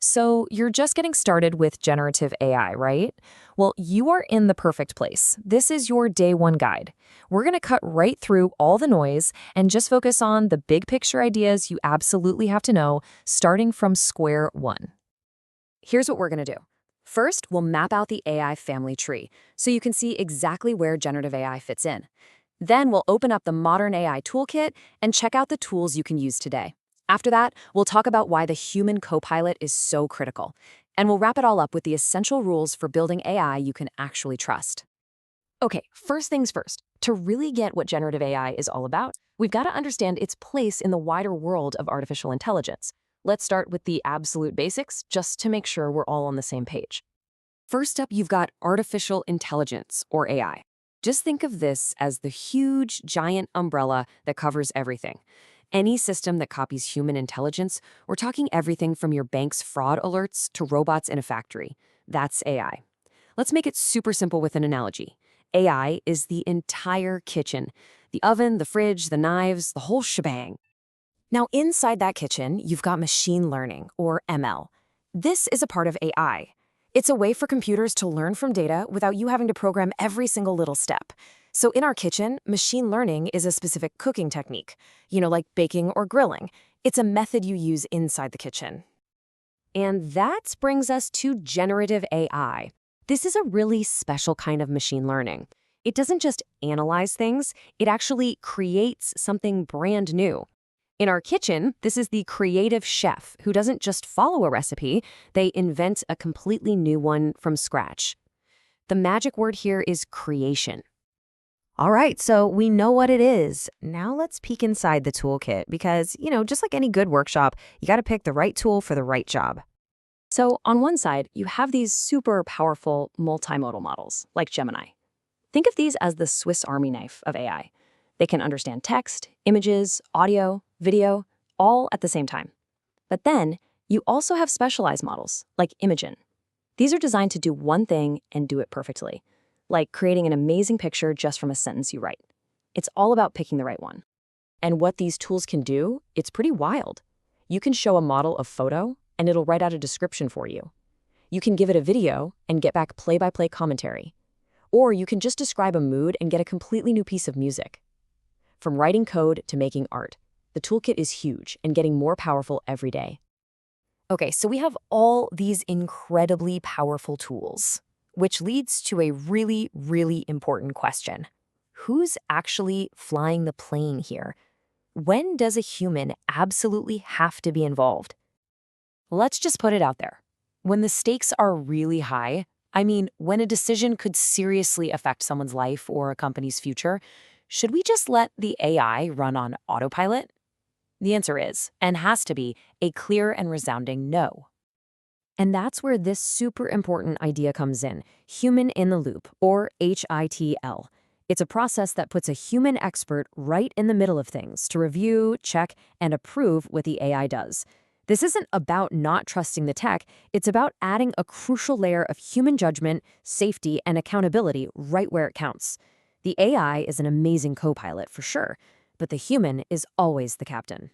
So you're just getting started with generative AI, right? Well, you are in the perfect place. This is your day one guide. We're going to cut right through all the noise and just focus on the big picture ideas you absolutely have to know, starting from square one. Here's what we're going to do. First, we'll map out the AI family tree so you can see exactly where generative AI fits in. Then we'll open up the Modern AI Toolkit and check out the tools you can use today. After that, we'll talk about why the human co-pilot is so critical. And we'll wrap it all up with the essential rules for building AI you can actually trust. Okay, first things first. To really get what generative AI is all about, we've got to understand its place in the wider world of artificial intelligence. Let's start with the absolute basics, just to make sure we're all on the same page. First up, you've got artificial intelligence, or AI. Just think of this as the huge, giant umbrella that covers everything. Any system that copies human intelligence, we're talking everything from your bank's fraud alerts to robots in a factory. That's AI. Let's make it super simple with an analogy. AI is the entire kitchen. The oven, the fridge, the knives, the whole shebang. Now, inside that kitchen, you've got machine learning, or ML. This is a part of AI. It's a way for computers to learn from data without you having to program every single little step. So in our kitchen, machine learning is a specific cooking technique, like baking or grilling. It's a method you use inside the kitchen. And that brings us to generative AI. This is a really special kind of machine learning. It doesn't just analyze things, it actually creates something brand new. In our kitchen, this is the creative chef who doesn't just follow a recipe, they invent a completely new one from scratch. The magic word here is creation. All right, so we know what it is. Now let's peek inside the toolkit because, just like any good workshop, you got to pick the right tool for the right job. So on one side, you have these super powerful multimodal models like Gemini. Think of these as the Swiss Army knife of AI. They can understand text, images, audio, video, all at the same time. But then you also have specialized models like Imagen. These are designed to do one thing and do it perfectly, like creating an amazing picture just from a sentence you write. It's all about picking the right one. And what these tools can do, it's pretty wild. You can show a model a photo, and it'll write out a description for you. You can give it a video and get back play-by-play commentary. Or you can just describe a mood and get a completely new piece of music. From writing code to making art, the toolkit is huge and getting more powerful every day. Okay, so we have all these incredibly powerful tools, which leads to a really, really important question. Who's actually flying the plane here? When does a human absolutely have to be involved? Let's just put it out there. When the stakes are really high, when a decision could seriously affect someone's life or a company's future, should we just let the AI run on autopilot? The answer is, and has to be, a clear and resounding no. And that's where this super important idea comes in, human in the loop, or HITL. It's a process that puts a human expert right in the middle of things to review, check, and approve what the AI does. This isn't about not trusting the tech, it's about adding a crucial layer of human judgment, safety, and accountability right where it counts. The AI is an amazing co-pilot for sure, but the human is always the captain.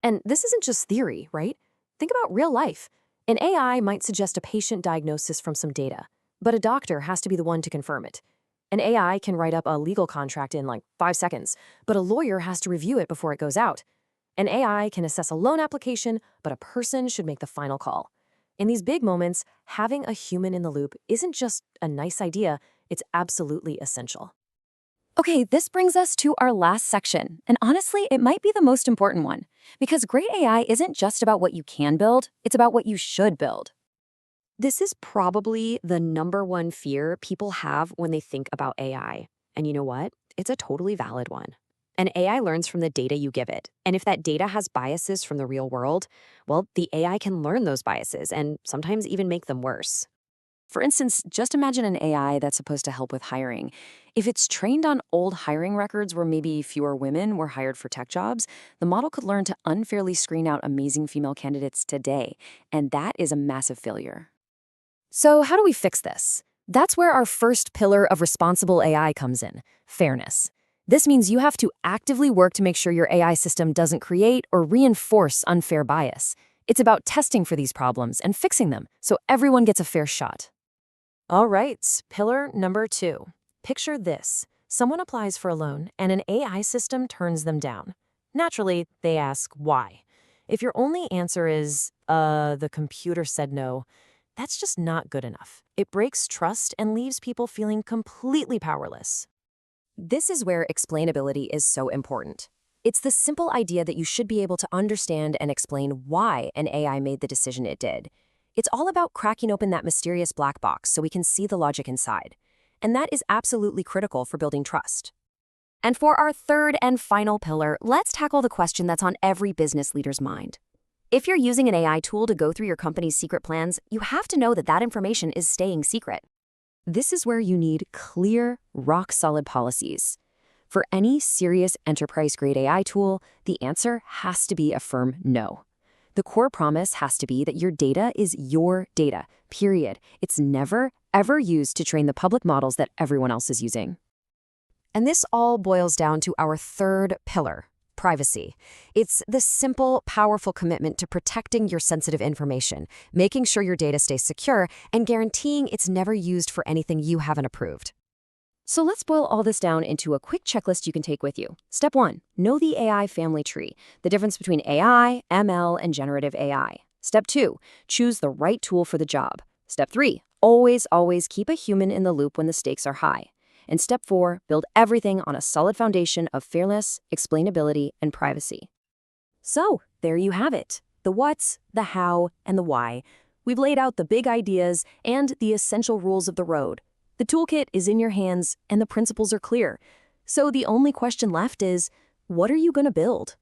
And this isn't just theory, right? Think about real life. An AI might suggest a patient diagnosis from some data, but a doctor has to be the one to confirm it. An AI can write up a legal contract in like 5 seconds, but a lawyer has to review it before it goes out. An AI can assess a loan application, but a person should make the final call. In these big moments, having a human in the loop isn't just a nice idea, it's absolutely essential. Okay, this brings us to our last section, and honestly, it might be the most important one, because great AI isn't just about what you can build, it's about what you should build. This is probably the number one fear people have when they think about AI. And you know what? It's a totally valid one. An AI learns from the data you give it, and if that data has biases from the real world, well, the AI can learn those biases and sometimes even make them worse. For instance, just imagine an AI that's supposed to help with hiring. If it's trained on old hiring records where maybe fewer women were hired for tech jobs, the model could learn to unfairly screen out amazing female candidates today, and that is a massive failure. So how do we fix this? That's where our first pillar of responsible AI comes in, fairness. This means you have to actively work to make sure your AI system doesn't create or reinforce unfair bias. It's about testing for these problems and fixing them so everyone gets a fair shot. All right, pillar number 2. Picture this. Someone applies for a loan and an AI system turns them down. Naturally, they ask why. If your only answer is, the computer said no, that's just not good enough. It breaks trust and leaves people feeling completely powerless. This is where explainability is so important. It's the simple idea that you should be able to understand and explain why an AI made the decision it did. It's all about cracking open that mysterious black box so we can see the logic inside. And that is absolutely critical for building trust. And for our third and final pillar, let's tackle the question that's on every business leader's mind. If you're using an AI tool to go through your company's secret plans, you have to know that that information is staying secret. This is where you need clear, rock-solid policies. For any serious enterprise-grade AI tool, the answer has to be a firm no. The core promise has to be that your data is your data, period. It's never, ever used to train the public models that everyone else is using. And this all boils down to our third pillar, privacy. It's the simple, powerful commitment to protecting your sensitive information, making sure your data stays secure, and guaranteeing it's never used for anything you haven't approved. So let's boil all this down into a quick checklist you can take with you. Step 1, know the AI family tree, the difference between AI, ML, and generative AI. Step 2, choose the right tool for the job. Step 3, always keep a human in the loop when the stakes are high. And step 4, build everything on a solid foundation of fairness, explainability, and privacy. So, there you have it. The what's, the how, and the why. We've laid out the big ideas and the essential rules of the road. The toolkit is in your hands, and the principles are clear. So the only question left is, what are you going to build?